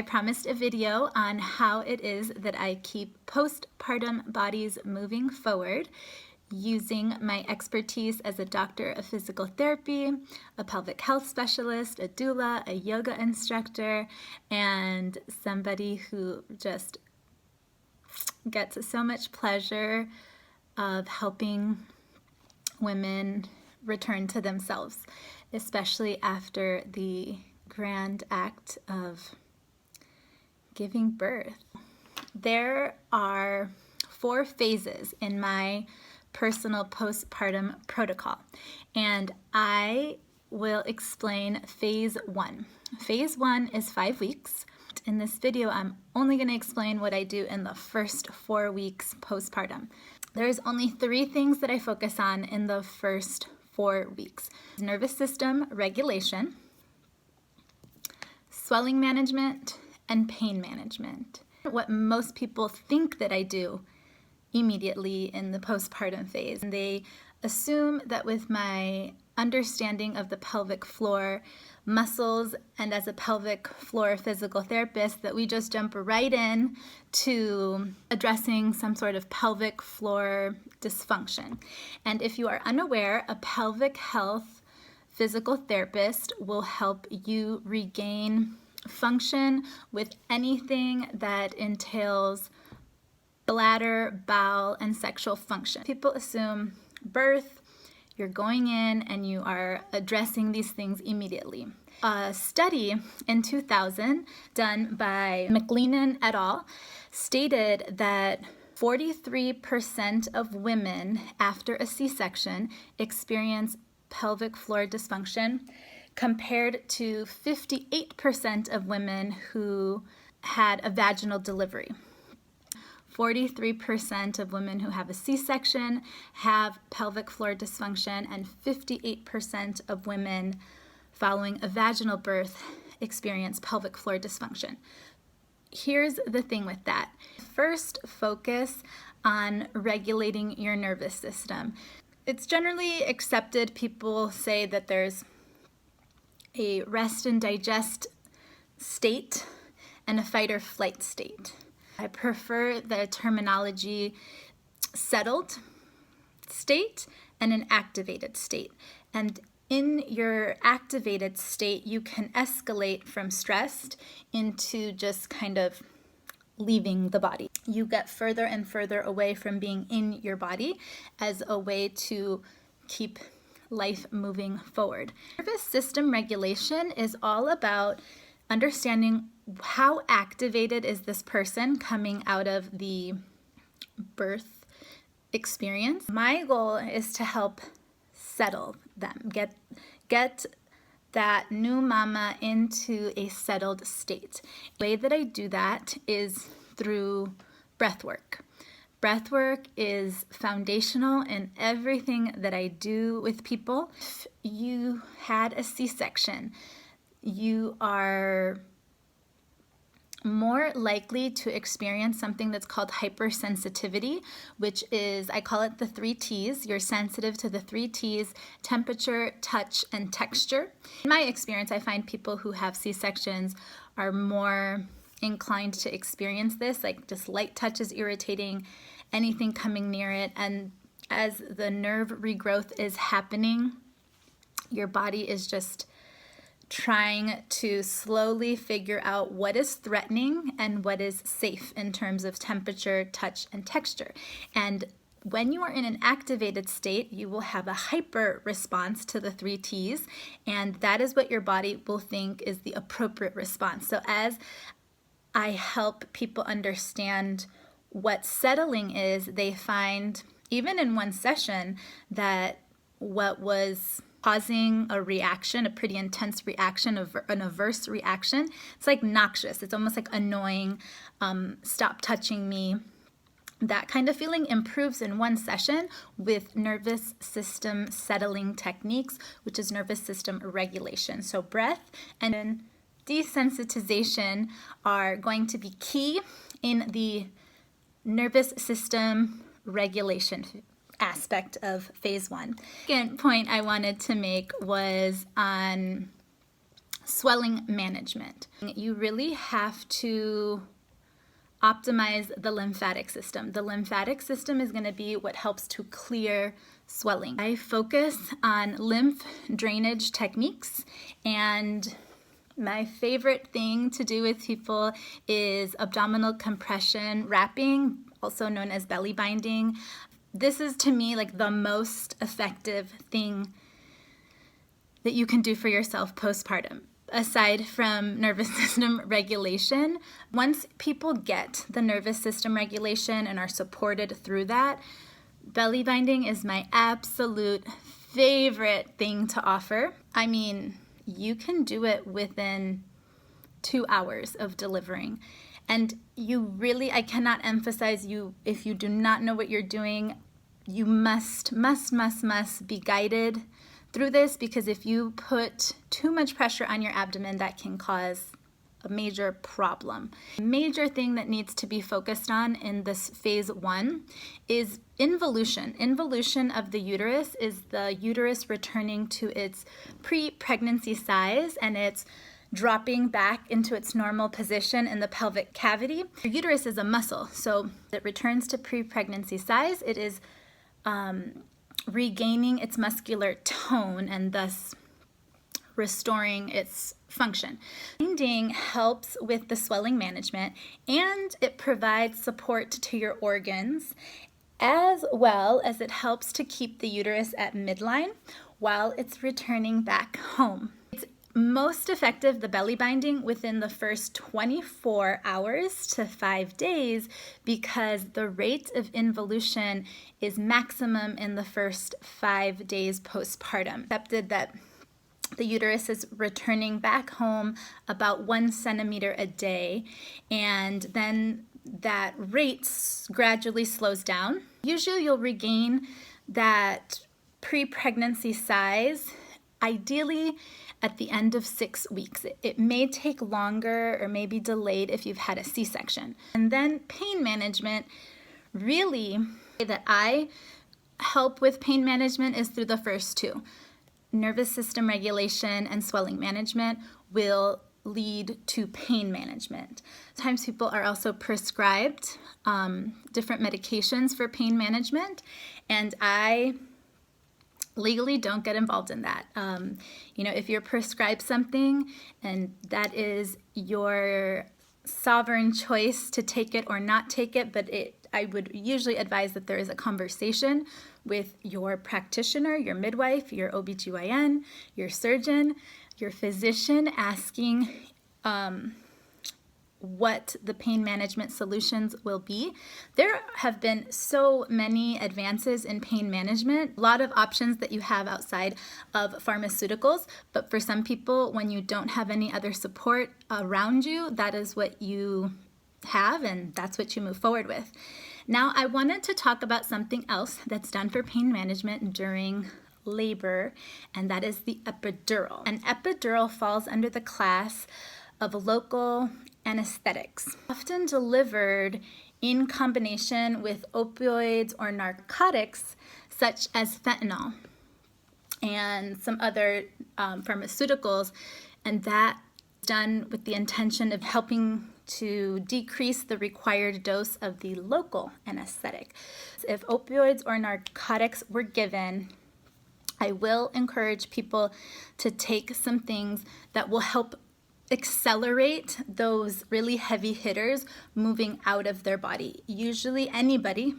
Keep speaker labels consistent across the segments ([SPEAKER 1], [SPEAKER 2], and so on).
[SPEAKER 1] I promised a video on how it is that I keep postpartum bodies moving forward using my expertise as a doctor of physical therapy, a pelvic health specialist, a doula, a yoga instructor, and somebody who just gets so much pleasure of helping women return to themselves, especially after the grand act of giving birth. There are 4 phases in my personal postpartum protocol, and I will explain phase 1. Phase 1 is 5 weeks. In this video, I'm only going to explain what I do in the first 4 weeks postpartum. There's only 3 things that I focus on in the first 4 weeks: nervous system regulation, swelling management, and pain management. What most people think that I do immediately in the postpartum phase. And they assume that with my understanding of the pelvic floor muscles and as a pelvic floor physical therapist that we just jump right in to addressing some sort of pelvic floor dysfunction. And if you are unaware, a pelvic health physical therapist will help you regain function with anything that entails bladder, bowel, and sexual function. People assume birth, you're going in and you are addressing these things immediately. A study in 2000 done by McLennan et al. Stated that 43% of women after a C-section experience pelvic floor dysfunction compared to 58% of women who had a vaginal delivery. 43% of women who have a C-section have pelvic floor dysfunction, and 58% of women following a vaginal birth experience pelvic floor dysfunction. Here's the thing with that. First, focus on regulating your nervous system. It's generally accepted, people say that there's a rest and digest state and a fight or flight state. I prefer the terminology settled state and an activated state. And in your activated state, you can escalate from stressed into just kind of leaving the body. You get further and further away from being in your body as a way to keep life moving forward. Nervous system regulation is all about understanding how activated is this person coming out of the birth experience. My goal is to help settle them, get that new mama into a settled state. The way that I do that is through breath work. Breath work is foundational in everything that I do with people. If you had a C-section, you are more likely to experience something that's called hypersensitivity, which is, I call it the 3 T's. You're sensitive to the 3 T's: temperature, touch, and texture. In my experience, I find people who have C-sections are more inclined to experience this, like just light touch is irritating, anything coming near it. And as the nerve regrowth is happening, your body is just trying to slowly figure out what is threatening and what is safe in terms of temperature, touch, and texture. And when you are in an activated state, you will have a hyper response to the 3 T's, and that is what your body will think is the appropriate response. So as I help people understand what settling is, they find, even in one session, that what was causing a reaction, a pretty intense reaction, an averse reaction, it's like noxious. It's almost like annoying, stop touching me. That kind of feeling improves in one session with nervous system settling techniques, which is nervous system regulation. So breath and then desensitization are going to be key in the nervous system regulation aspect of phase 1. Second point I wanted to make was on Swelling management. You really have to optimize the lymphatic system. The lymphatic system is going to be what helps to clear swelling. I focus on lymph drainage techniques, and my favorite thing to do with people is abdominal compression wrapping, also known as belly binding. This is, to me, like the most effective thing that you can do for yourself postpartum. Aside from nervous system regulation, once people get the nervous system regulation and are supported through that, belly binding is my absolute favorite thing to offer. I mean, you can do it within 2 hours of delivering. And I cannot emphasize if you do not know what you're doing, you must be guided through this, because if you put too much pressure on your abdomen, that can cause a major problem. A major thing that needs to be focused on in this phase 1 is involution. Involution of the uterus is the uterus returning to its pre-pregnancy size, and it's dropping back into its normal position in the pelvic cavity. Your uterus is a muscle, so it returns to pre-pregnancy size. It is regaining its muscular tone and thus restoring its function. Binding helps with the swelling management, and it provides support to your organs, as well as it helps to keep the uterus at midline while it's returning back home. It's most effective, the belly binding, within the first 24 hours to 5 days, because the rate of involution is maximum in the first 5 days postpartum. Accepted that the uterus is returning back home about 1 centimeter a day, and then that rate gradually slows down. Usually you'll regain that pre-pregnancy size, ideally at the end of 6 weeks. It may take longer or may be delayed if you've had a C-section. And then pain management, really, that I help with pain management is through the first 2. Nervous system regulation and swelling management will lead to pain management. Sometimes people are also prescribed different medications for pain management, and I legally don't get involved in that. If you're prescribed something and that is your sovereign choice to take it or not take it, but I would usually advise that there is a conversation with your practitioner, your midwife, your OBGYN, your surgeon, your physician, asking what the pain management solutions will be. There have been so many advances in pain management, a lot of options that you have outside of pharmaceuticals, but for some people, when you don't have any other support around you, that is what you have, and that's what you move forward with. Now, I wanted to talk about something else that's done for pain management during labor, and that is the epidural. An epidural falls under the class of local anesthetics, often delivered in combination with opioids or narcotics such as fentanyl and some other pharmaceuticals, and that done with the intention of helping to decrease the required dose of the local anesthetic. If opioids or narcotics were given, I will encourage people to take some things that will help accelerate those really heavy hitters moving out of their body. Usually anybody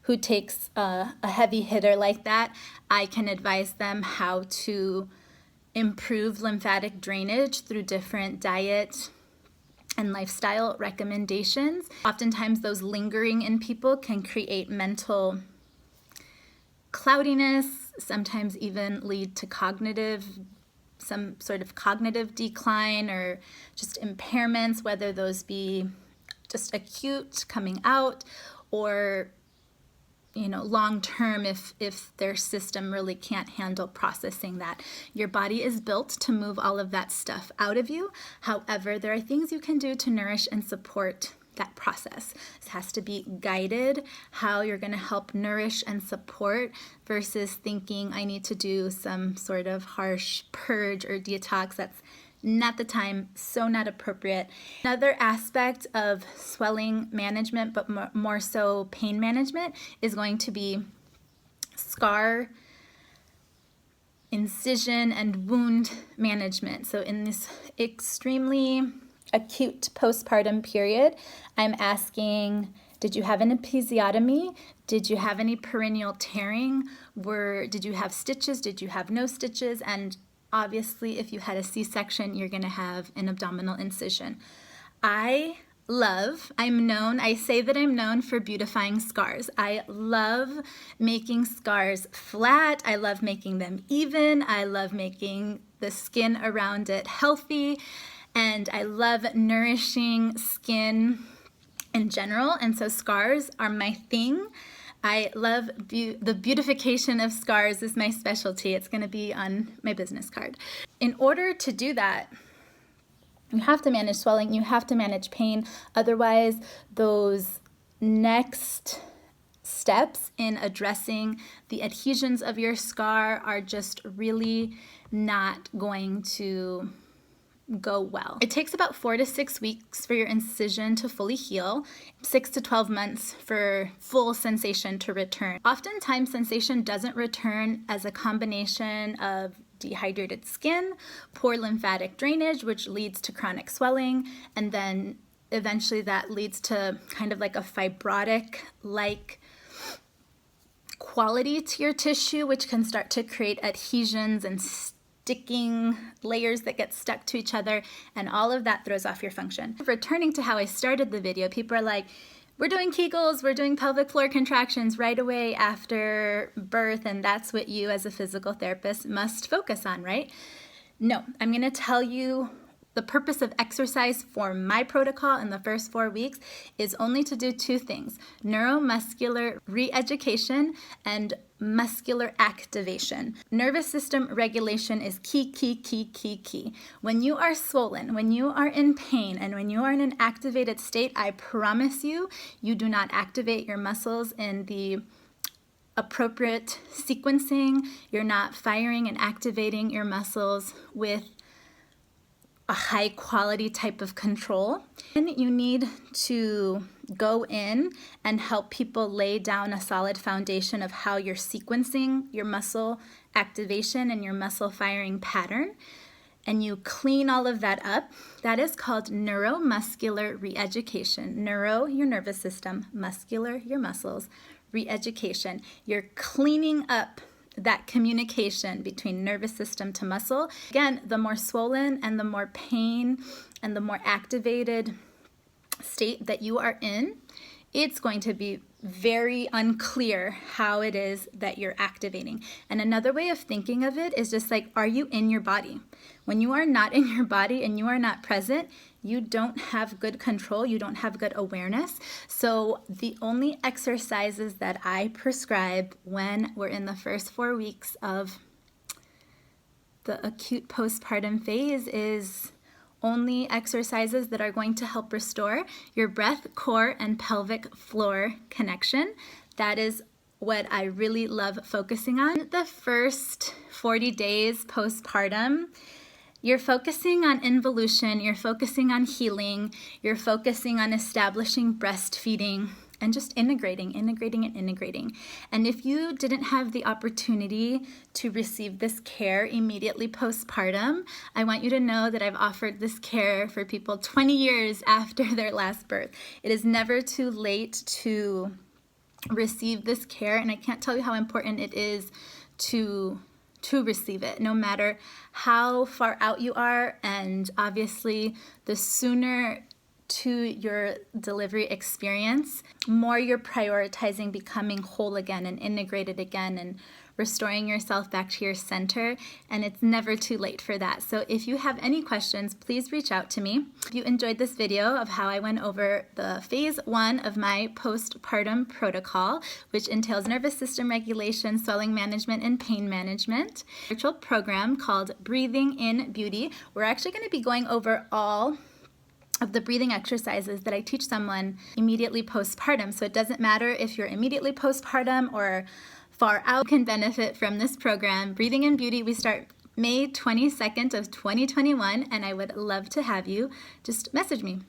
[SPEAKER 1] who takes a heavy hitter like that, I can advise them how to improve lymphatic drainage through different diet and lifestyle recommendations. Oftentimes those lingering in people can create mental cloudiness, sometimes even lead to some sort of cognitive decline or just impairments, whether those be just acute coming out or long-term if their system really can't handle processing that. Your body is built to move all of that stuff out of you. However, there are things you can do to nourish and support that process. This has to be guided, how you're going to help nourish and support versus thinking I need to do some sort of harsh purge or detox. That's not the time, so not appropriate. Another aspect of swelling management, but more so pain management, is going to be scar, incision, and wound management. So in this extremely acute postpartum period, I'm asking, did you have an episiotomy? Did you have any perineal tearing? Did you have stitches? Did you have no stitches? And obviously, if you had a C-section, you're going to have an abdominal incision. I say that I'm known for beautifying scars. I love making scars flat. I love making them even. I love making the skin around it healthy. And I love nourishing skin in general. And so scars are my thing. I love the beautification of scars is my specialty. It's going to be on my business card. In order to do that, you have to manage swelling, you have to manage pain. Otherwise, those next steps in addressing the adhesions of your scar are just really not going to go well. It takes about 4 to 6 weeks for your incision to fully heal, 6 to 12 months for full sensation to return. Oftentimes, sensation doesn't return as a combination of dehydrated skin, poor lymphatic drainage, which leads to chronic swelling, and then eventually that leads to kind of like a fibrotic-like quality to your tissue, which can start to create adhesions and sticking layers that get stuck to each other, and all of that throws off your function. Returning to how I started the video, people are like, we're doing Kegels, we're doing pelvic floor contractions right away after birth, and that's what you as a physical therapist must focus on, right? No, I'm going to tell you the purpose of exercise for my protocol in the first 4 weeks is only to do 2 things: neuromuscular re-education and muscular activation. Nervous system regulation is key. When you are swollen, when you are in pain, and when you are in an activated state, I promise you, you do not activate your muscles in the appropriate sequencing. You're not firing and activating your muscles with a high quality type of control. And you need to go in and help people lay down a solid foundation of how you're sequencing your muscle activation and your muscle firing pattern. And you clean all of that up. That is called neuromuscular re-education. Neuro, your nervous system; muscular, your muscles; re-education. You're cleaning up that communication between nervous system to muscle. Again, the more swollen and the more pain and the more activated state that you are in, it's going to be very unclear how it is that you're activating. And another way of thinking of it is just like, are you in your body? When you are not in your body and you are not present, you don't have good control, you don't have good awareness. So the only exercises that I prescribe when we're in the first 4 weeks of the acute postpartum phase is only exercises that are going to help restore your breath, core, and pelvic floor connection. That is what I really love focusing on. The first 40 days postpartum, you're focusing on involution, you're focusing on healing, you're focusing on establishing breastfeeding, and just integrating. And if you didn't have the opportunity to receive this care immediately postpartum, I want you to know that I've offered this care for people 20 years after their last birth. It is never too late to receive this care, and I can't tell you how important it is to receive it, no matter how far out you are. And obviously, the sooner to your delivery experience, more you're prioritizing becoming whole again and integrated again and restoring yourself back to your center, and it's never too late for that. So if you have any questions, please reach out to me. If you enjoyed this video of how I went over the phase 1 of my postpartum protocol, which entails nervous system regulation, swelling management, and pain management, a virtual program called Breathing in Beauty, we're actually going to be going over all of the breathing exercises that I teach someone immediately postpartum. So it doesn't matter if you're immediately postpartum or far out, you can benefit from this program. Breathing in Beauty, we start May 22nd of 2021, and I would love to have you. Just message me.